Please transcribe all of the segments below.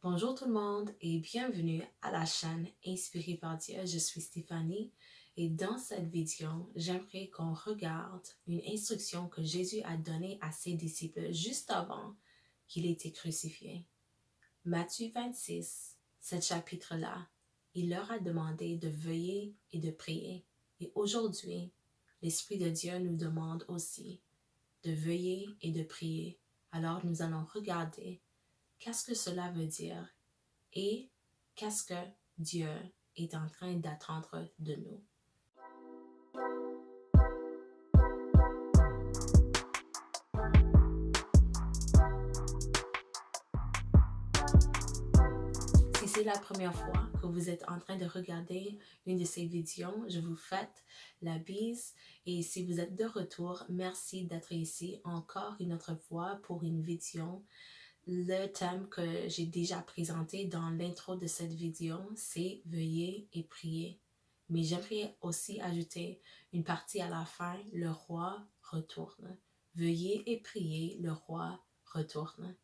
Bonjour tout le monde et bienvenue à la chaîne Inspirée par Dieu. Je suis Stéphanie et dans cette vidéo, j'aimerais qu'on regarde une instruction que Jésus a donnée à ses disciples juste avant qu'il ait été crucifié. Matthieu 26, ce chapitre-là, il leur a demandé de veiller et de prier. Et aujourd'hui, l'Esprit de Dieu nous demande aussi de veiller et de prier. Alors nous allons regarder qu'est-ce que cela veut dire et qu'est-ce que Dieu est en train d'attendre de nous. Si c'est la première fois que vous êtes en train de regarder une de ces vidéos, je vous souhaite la bise. Et si vous êtes de retour, merci d'être ici encore une autre fois pour une vidéo. Le thème que j'ai déjà présenté dans l'intro de cette vidéo, c'est « Veiller et prier ». Mais j'aimerais aussi ajouter une partie à la fin, « Le roi retourne ». Veuillez et priez, le roi retourne.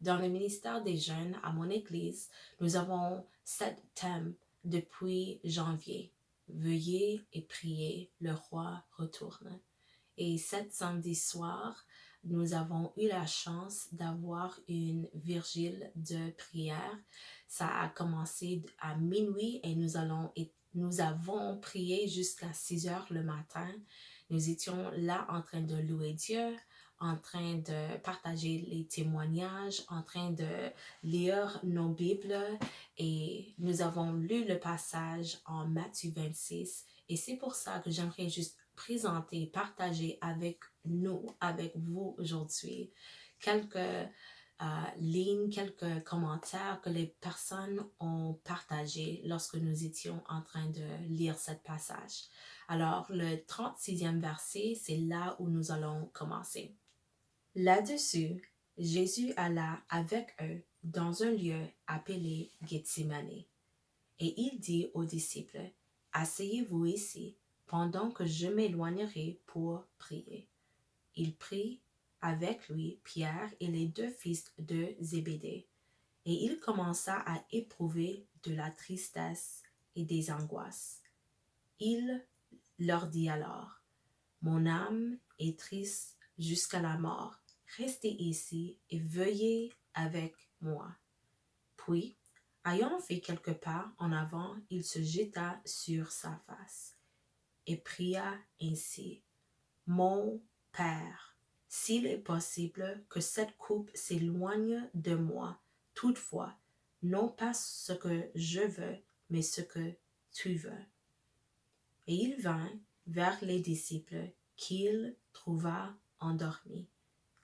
Dans le ministère des jeunes à mon église, nous avons 7 thèmes depuis janvier. Veuillez et priez, le roi retourne. Et cet samedi soir, nous avons eu la chance d'avoir une virgile de prière. Ça a commencé à minuit et nous avons prié jusqu'à 6 heures le matin. Nous étions là en train de louer Dieu, en train de partager les témoignages, en train de lire nos Bibles et nous avons lu le passage en Matthieu 26 et c'est pour ça que j'aimerais juste présenter, partager avec nous, avec vous aujourd'hui, quelques lignes, quelques commentaires que les personnes ont partagés lorsque nous étions en train de lire ce passage. Alors, le 36e verset, c'est là où nous allons commencer. Là-dessus, Jésus alla avec eux dans un lieu appelé Gethsémane, et il dit aux disciples, « Asseyez-vous ici, pendant que je m'éloignerai pour prier. » Il prit avec lui Pierre et les 2 fils de Zébédée, et il commença à éprouver de la tristesse et des angoisses. Il leur dit alors, « Mon âme est triste jusqu'à la mort. Restez ici et veuillez avec moi. » Puis, ayant fait quelques pas en avant, il se jeta sur sa face et pria ainsi. « Mon Père, s'il est possible que cette coupe s'éloigne de moi, toutefois, non pas ce que je veux, mais ce que tu veux. » Et il vint vers les disciples qu'il trouva endormis.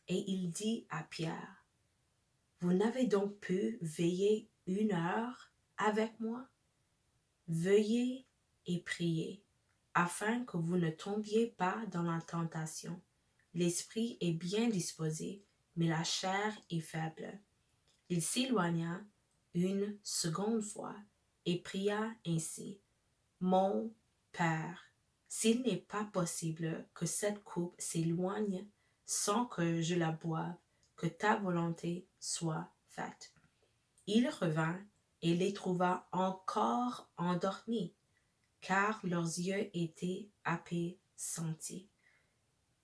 Et il dit à Pierre, « Vous n'avez donc pu veiller 1 heure avec moi? Veuillez et priez, afin que vous ne tombiez pas dans la tentation. L'esprit est bien disposé, mais la chair est faible. » Il s'éloigna 1 fois et pria ainsi, « Mon Père, s'il n'est pas possible que cette coupe s'éloigne sans que je la boive, que ta volonté soit faite. » Il revint et les trouva encore endormis, car leurs yeux étaient appesantis.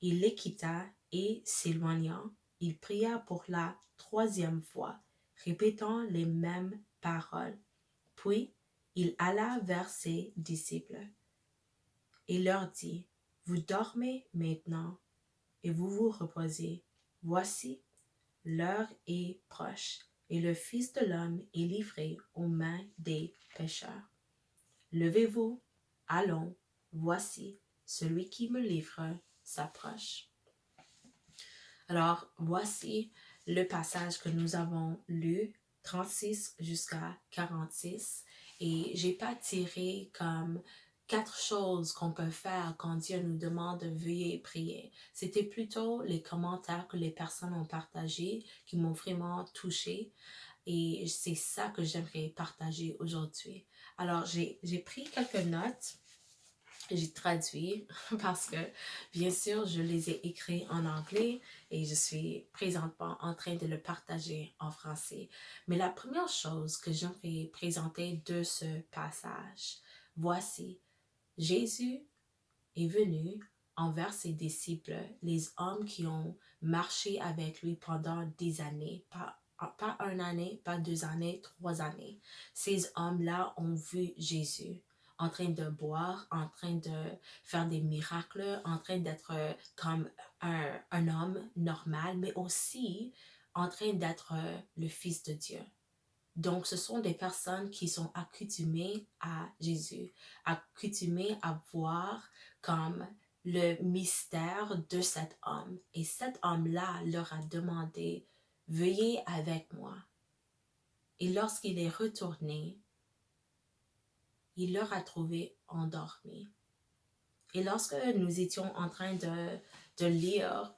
Il les quitta et, s'éloignant, il pria pour la 3e fois, répétant les mêmes paroles. Puis, il alla vers ses disciples et leur dit, « Vous dormez maintenant et vous vous reposez. Voici, l'heure est proche et le Fils de l'homme est livré aux mains des pécheurs. Levez-vous, allons, voici, celui qui me livre s'approche. » Alors, voici le passage que nous avons lu, 36 jusqu'à 46, et j'ai pas tiré comme 4 choses qu'on peut faire quand Dieu nous demande de veiller et prier. C'était plutôt les commentaires que les personnes ont partagés qui m'ont vraiment touchée. Et c'est ça que j'aimerais partager aujourd'hui. Alors, j'ai pris quelques notes J'ai traduit parce que, bien sûr, je les ai écrits en anglais et je suis présentement en train de le partager en français. Mais la première chose que j'aimerais présenter de ce passage, voici, Jésus est venu envers ses disciples, les hommes qui ont marché avec lui pendant des années, pas une année, pas 2 années, 3 années. Ces hommes-là ont vu Jésus en train de boire, en train de faire des miracles, en train d'être comme un homme normal, mais aussi en train d'être le Fils de Dieu. Donc, ce sont des personnes qui sont accoutumées à Jésus, accoutumées à voir comme le mystère de cet homme. Et cet homme-là leur a demandé, veuillez avec moi. Et lorsqu'il est retourné, il leur a trouvé endormis. Et lorsque nous étions en train de lire,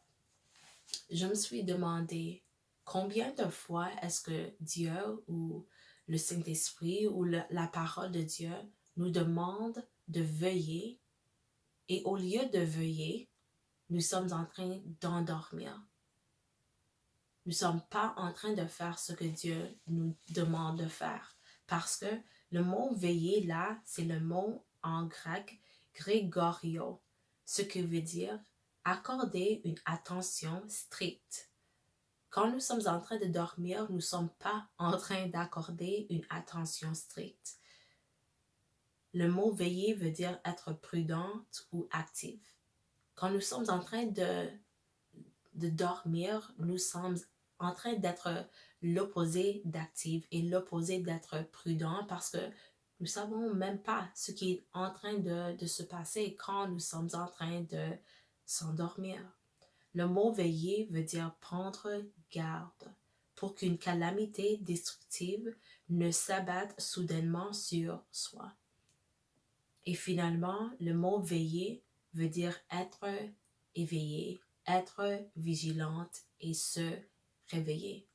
je me suis demandé combien de fois est-ce que Dieu ou le Saint-Esprit ou la parole de Dieu nous demande de veiller et au lieu de veiller, nous sommes en train d'endormir. Nous ne sommes pas en train de faire ce que Dieu nous demande de faire. Parce que le mot veiller là, c'est le mot en grec Gregorio, ce qui veut dire accorder une attention stricte. Quand nous sommes en train de dormir, nous ne sommes pas en train d'accorder une attention stricte. Le mot veiller veut dire être prudente ou active. Quand nous sommes en train de dormir, nous sommes en train d'être l'opposé d'active et l'opposé d'être prudent parce que nous ne savons même pas ce qui est en train de se passer quand nous sommes en train de s'endormir. Le mot veiller veut dire prendre garde pour qu'une calamité destructive ne s'abatte soudainement sur soi. Et finalement, le mot veiller veut dire être éveillé, être vigilante et se réveiller.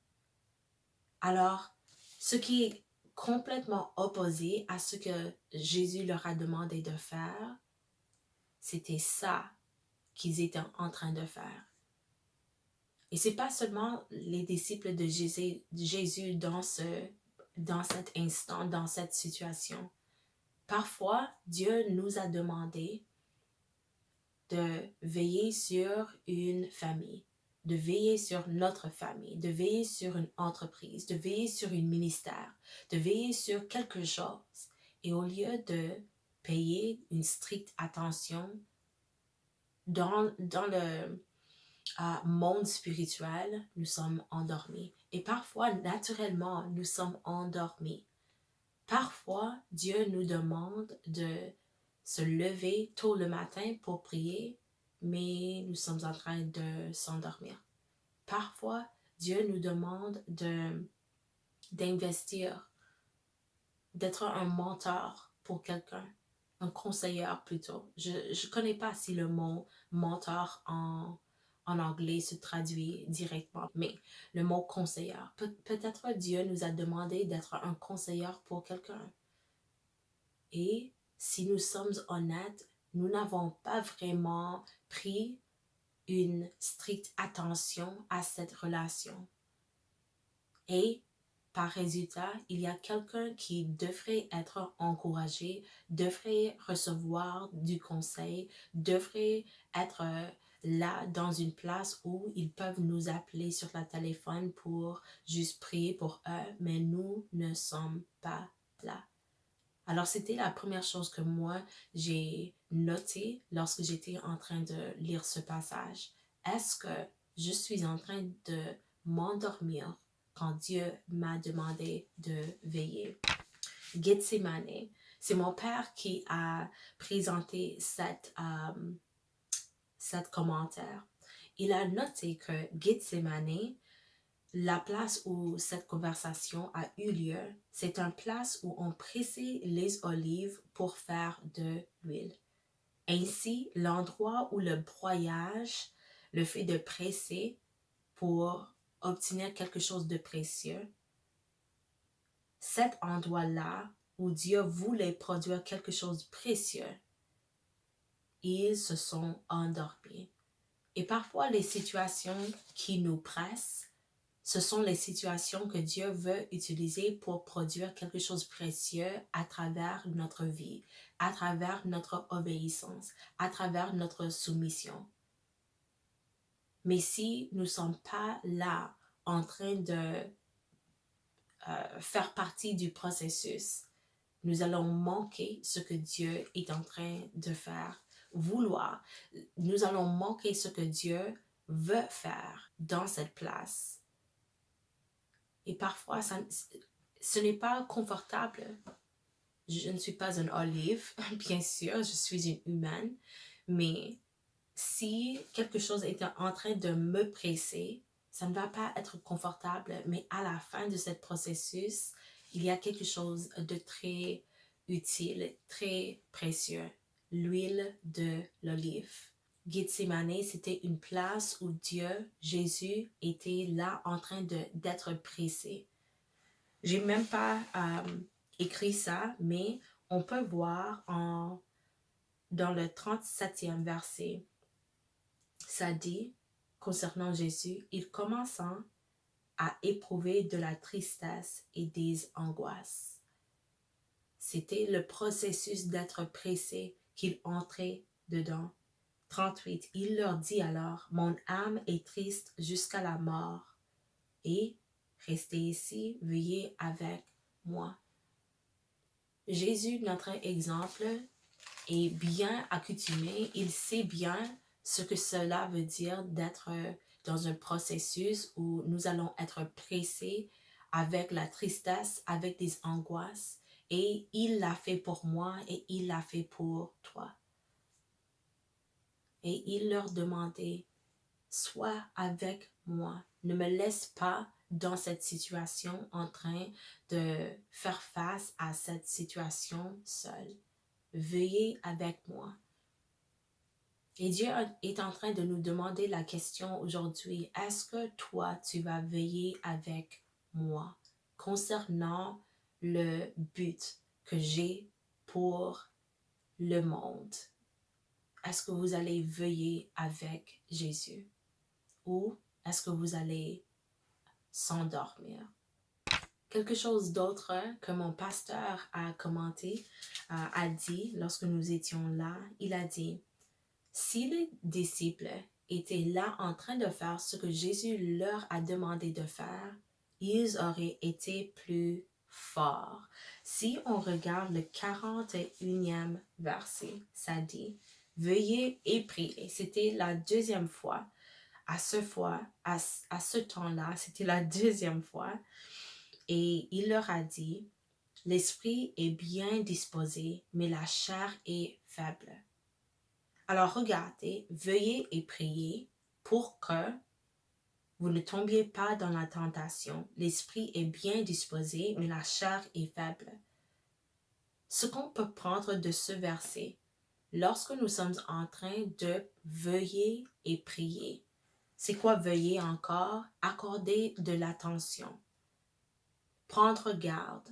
Alors, ce qui est complètement opposé à ce que Jésus leur a demandé de faire, c'était ça qu'ils étaient en train de faire. Et c'est pas seulement les disciples de Jésus dans cet instant, dans cette situation. Parfois, Dieu nous a demandé de veiller sur une famille, de veiller sur notre famille, de veiller sur une entreprise, de veiller sur un ministère, de veiller sur quelque chose. Et au lieu de payer une stricte attention dans le monde spirituel, nous sommes endormis. Et parfois, naturellement, nous sommes endormis. Parfois, Dieu nous demande de se lever tôt le matin pour prier, mais nous sommes en train de s'endormir. Parfois, Dieu nous demande d'investir, d'être un mentor pour quelqu'un, un conseiller plutôt. Je ne connais pas si le mot mentor en anglais se traduit directement, mais le mot conseiller. Peut-être Dieu nous a demandé d'être un conseiller pour quelqu'un. Et si nous sommes honnêtes, nous n'avons pas vraiment pris une stricte attention à cette relation. Et par résultat, il y a quelqu'un qui devrait être encouragé, devrait recevoir du conseil, devrait être là dans une place où ils peuvent nous appeler sur le téléphone pour juste prier pour eux, mais nous ne sommes pas là. Alors, c'était la première chose que moi, j'ai notée lorsque j'étais en train de lire ce passage. Est-ce que je suis en train de m'endormir quand Dieu m'a demandé de veiller? Gethsemane, c'est mon père qui a présenté cette commentaire. Il a noté que Gethsemane, la place où cette conversation a eu lieu, c'est une place où on pressait les olives pour faire de l'huile. Ainsi, l'endroit où le broyage, le fait de presser pour obtenir quelque chose de précieux, cet endroit-là où Dieu voulait produire quelque chose de précieux, ils se sont endormis. Et parfois, les situations qui nous pressent, ce sont les situations que Dieu veut utiliser pour produire quelque chose de précieux à travers notre vie, à travers notre obéissance, à travers notre soumission. Mais si nous ne sommes pas là en train de faire partie du processus, nous allons manquer ce que Dieu est en train de faire, vouloir. Nous allons manquer ce que Dieu veut faire dans cette place. Et parfois, ce n'est pas confortable. Je ne suis pas une olive, bien sûr, je suis une humaine, mais si quelque chose est en train de me presser, ça ne va pas être confortable, mais à la fin de ce processus, il y a quelque chose de très utile, très précieux, l'huile de l'olive. Gethsémane, c'était une place où Dieu, Jésus, était là en train d'être pressé. J'ai même pas écrit ça, mais on peut voir dans le 37e verset, ça dit, concernant Jésus, il commença à éprouver de la tristesse et des angoisses. C'était le processus d'être pressé qu'il entrait dedans. 38. Il leur dit alors, mon âme est triste jusqu'à la mort, et restez ici, veillez avec moi. Jésus, notre exemple, est bien accoutumé, il sait bien ce que cela veut dire d'être dans un processus où nous allons être pressés avec la tristesse, avec des angoisses, et il l'a fait pour moi et il l'a fait pour toi. Et il leur demandait, sois avec moi, ne me laisse pas dans cette situation en train de faire face à cette situation seule. Veuillez avec moi. Et Dieu est en train de nous demander la question aujourd'hui, est-ce que toi, tu vas veiller avec moi concernant le but que j'ai pour le monde? Est-ce que vous allez veiller avec Jésus? Ou est-ce que vous allez s'endormir? Quelque chose d'autre que mon pasteur a commenté, a dit lorsque nous étions là, il a dit, si les disciples étaient là en train de faire ce que Jésus leur a demandé de faire, ils auraient été plus forts. Si on regarde le 41e verset, ça dit, veuillez et priez. C'était la deuxième fois. À ce temps-là, c'était la deuxième fois. Et il leur a dit, l'esprit est bien disposé, mais la chair est faible. Alors regardez, veuillez et priez pour que vous ne tombiez pas dans la tentation. L'esprit est bien disposé, mais la chair est faible. Ce qu'on peut prendre de ce verset, lorsque nous sommes en train de veiller et prier, c'est quoi veiller encore? Accorder de l'attention, prendre garde,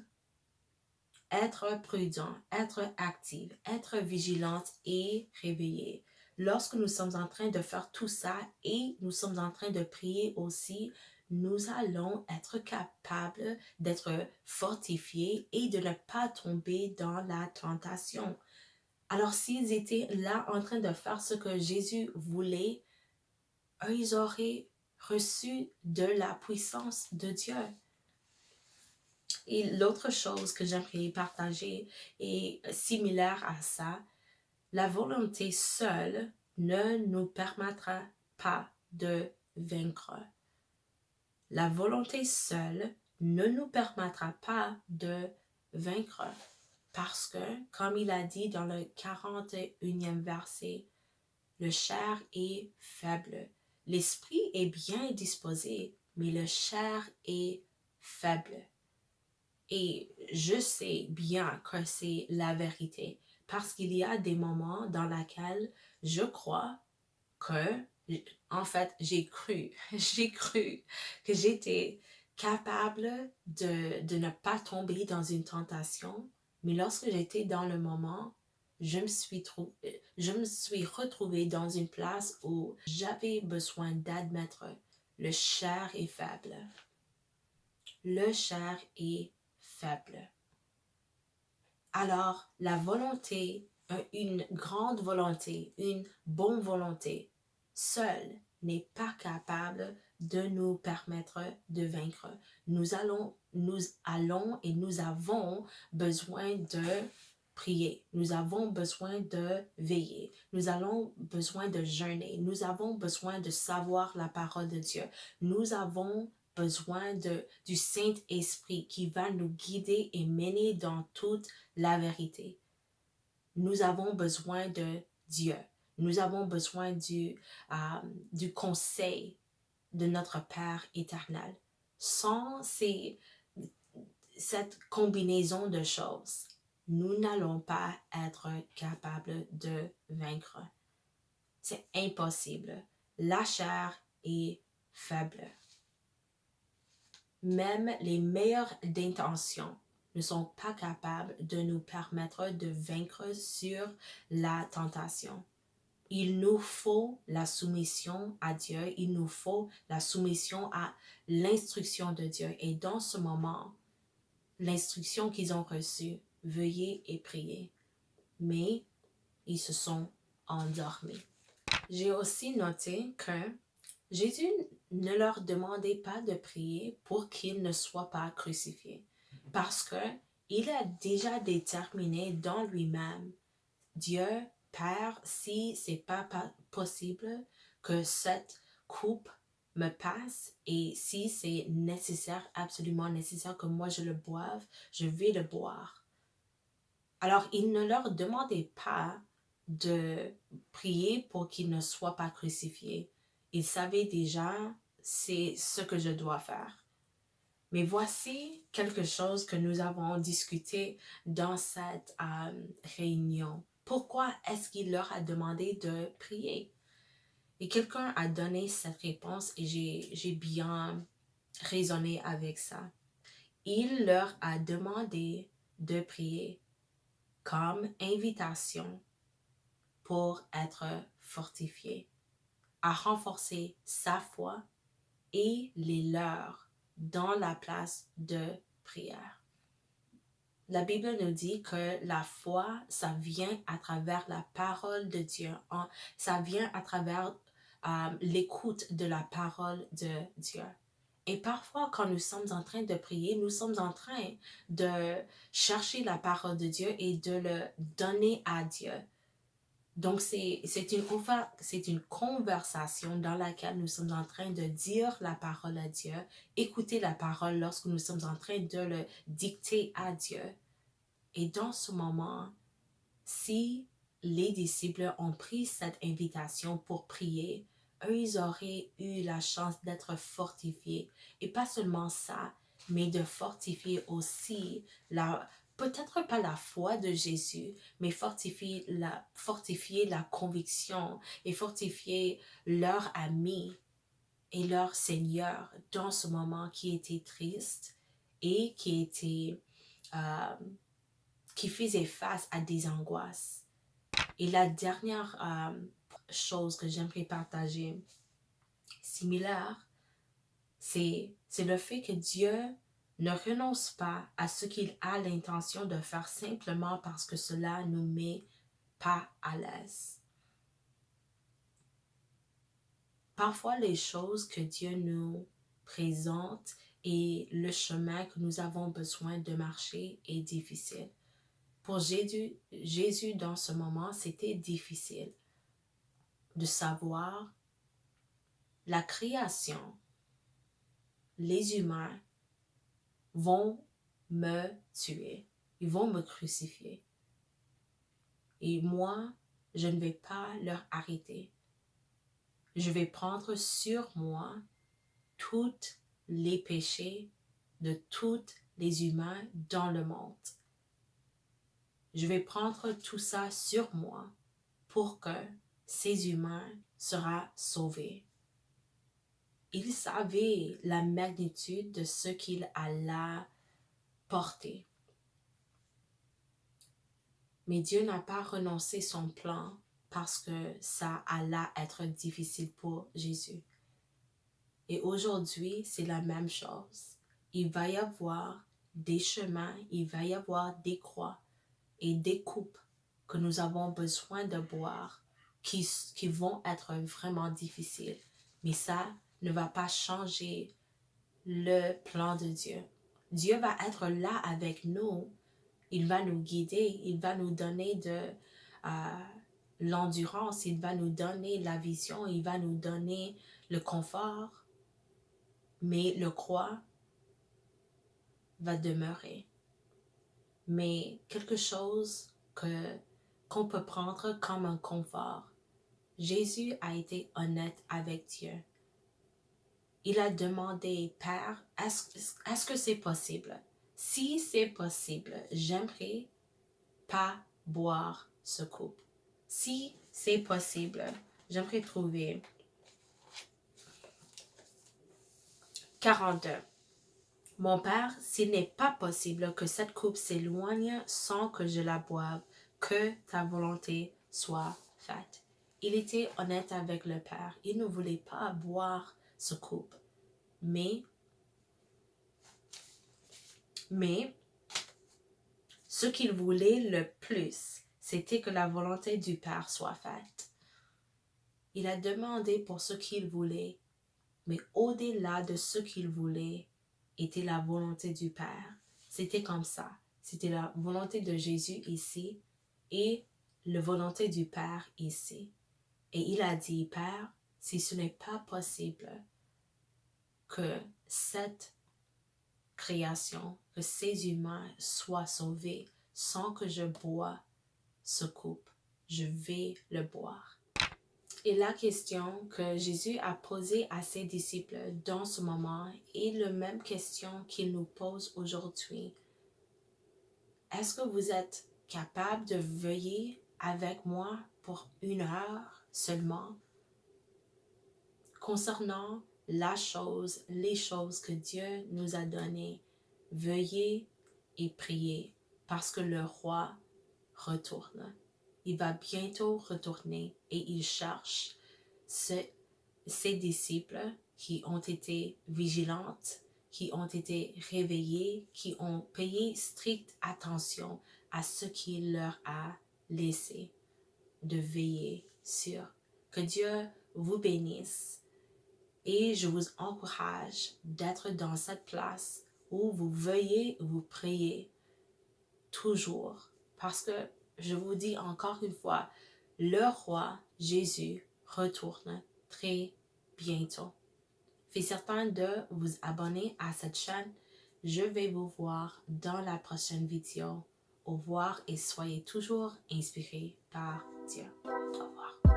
être prudent, être active, être vigilante et réveillée. Lorsque nous sommes en train de faire tout ça et nous sommes en train de prier aussi, nous allons être capables d'être fortifiés et de ne pas tomber dans la tentation. Alors s'ils étaient là en train de faire ce que Jésus voulait, ils auraient reçu de la puissance de Dieu. Et l'autre chose que j'aimerais partager est similaire à ça. La volonté seule ne nous permettra pas de vaincre. La volonté seule ne nous permettra pas de vaincre. Parce que, comme il a dit dans le 41e verset, le chair est faible. L'esprit est bien disposé, mais le chair est faible. Et je sais bien que c'est la vérité parce qu'il y a des moments dans lesquels je crois que, en fait, j'ai cru que j'étais capable de ne pas tomber dans une tentation. Mais lorsque j'étais dans le moment, je me suis retrouvée dans une place où j'avais besoin d'admettre le chair est faible. Le chair est faible. Alors, la volonté, une grande volonté, une bonne volonté, seule n'est pas capable de nous permettre de vaincre. Nous allons et nous avons besoin de prier. Nous avons besoin de veiller. Nous avons besoin de jeûner. Nous avons besoin de savoir la parole de Dieu. Nous avons besoin du Saint-Esprit qui va nous guider et mener dans toute la vérité. Nous avons besoin de Dieu. Nous avons besoin du conseil de notre Père éternel. Sans cette combinaison de choses, nous n'allons pas être capables de vaincre. C'est impossible. La chair est faible. Même les meilleures intentions ne sont pas capables de nous permettre de vaincre sur la tentation. Il nous faut la soumission à Dieu, il nous faut la soumission à l'instruction de Dieu. Et dans ce moment, l'instruction qu'ils ont reçue, veuillez et priez. Mais ils se sont endormis. J'ai aussi noté que Jésus ne leur demandait pas de prier pour qu'ils ne soient pas crucifiés, parce que il a déjà déterminé dans lui-même, Dieu, Père, si c'est pas possible que cette coupe me passe et si c'est nécessaire, absolument nécessaire que moi je le boive, je vais le boire. Alors, il ne leur demandait pas de prier pour qu'ils ne soient pas crucifiés. Il savait déjà, c'est ce que je dois faire. Mais voici quelque chose que nous avons discuté dans cette réunion. Pourquoi est-ce qu'il leur a demandé de prier? Et quelqu'un a donné cette réponse et j'ai bien raisonné avec ça. Il leur a demandé de prier comme invitation pour être fortifié, à renforcer sa foi et les leurs dans la place de prière. La Bible nous dit que la foi, ça vient à travers la parole de Dieu. Ça vient à travers l'écoute de la parole de Dieu. Et parfois, quand nous sommes en train de prier, nous sommes en train de chercher la parole de Dieu et de le donner à Dieu. Donc, c'est une conversation dans laquelle nous sommes en train de dire la parole à Dieu, écouter la parole lorsque nous sommes en train de le dicter à Dieu. Et dans ce moment, si les disciples ont pris cette invitation pour prier, eux, ils auraient eu la chance d'être fortifiés. Et pas seulement ça, mais de fortifier aussi peut-être pas la foi de Jésus, mais fortifier la conviction et fortifier leur ami et leur Seigneur dans ce moment qui était triste et qui faisait face à des angoisses. Et la dernière chose que j'aimerais partager, similaire, c'est le fait que Dieu ne renonce pas à ce qu'il a l'intention de faire simplement parce que cela nous met pas à l'aise. Parfois, les choses que Dieu nous présente et le chemin que nous avons besoin de marcher est difficile. Pour Jésus, dans ce moment, c'était difficile de savoir la création, les humains vont me tuer, ils vont me crucifier. Et moi, je ne vais pas leur arrêter. Je vais prendre sur moi tous les péchés de tous les humains dans le monde. Je vais prendre tout ça sur moi pour que ces humains soient sauvés. Il savait la magnitude de ce qu'il allait porter. Mais Dieu n'a pas renoncé son plan parce que ça allait être difficile pour Jésus. Et aujourd'hui, c'est la même chose. Il va y avoir des chemins, il va y avoir des croix et des coupes que nous avons besoin de boire qui vont être vraiment difficiles. Mais ça ne va pas changer le plan de Dieu. Dieu va être là avec nous. Il va nous guider, il va nous donner de l'endurance, il va nous donner la vision, il va nous donner le confort. Mais le croix va demeurer. Mais quelque chose qu'on peut prendre comme un confort. Jésus a été honnête avec Dieu. Il a demandé, Père, est-ce que c'est possible? Si c'est possible, j'aimerais pas boire ce coupe. Si c'est possible, j'aimerais trouver 42. Mon Père, s'il n'est pas possible que cette coupe s'éloigne sans que je la boive, que ta volonté soit faite. Il était honnête avec le Père. Il ne voulait pas boire ce coupe. Mais ce qu'il voulait le plus, c'était que la volonté du Père soit faite. Il a demandé pour ce qu'il voulait, mais au-delà de ce qu'il voulait, était la volonté du Père. C'était comme ça. C'était la volonté de Jésus ici et la volonté du Père ici. Et il a dit, Père, si ce n'est pas possible que cette création, que ces humains soient sauvés sans que je bois ce coupe, je vais le boire. Et la question que Jésus a posée à ses disciples dans ce moment est la même question qu'il nous pose aujourd'hui. Est-ce que vous êtes capable de veiller avec moi pour 1 heure seulement concernant les choses que Dieu nous a données? Veuillez et priez parce que le roi retourne. Il va bientôt retourner et il cherche ses disciples qui ont été vigilantes, qui ont été réveillés, qui ont payé stricte attention à ce qu'il leur a laissé de veiller sur. Que Dieu vous bénisse et je vous encourage d'être dans cette place où vous veillez, vous priez toujours. Parce que je vous dis encore une fois, le roi Jésus retourne très bientôt. Faites certain de vous abonner à cette chaîne. Je vais vous voir dans la prochaine vidéo. Au revoir et soyez toujours inspirés par Dieu. Au revoir.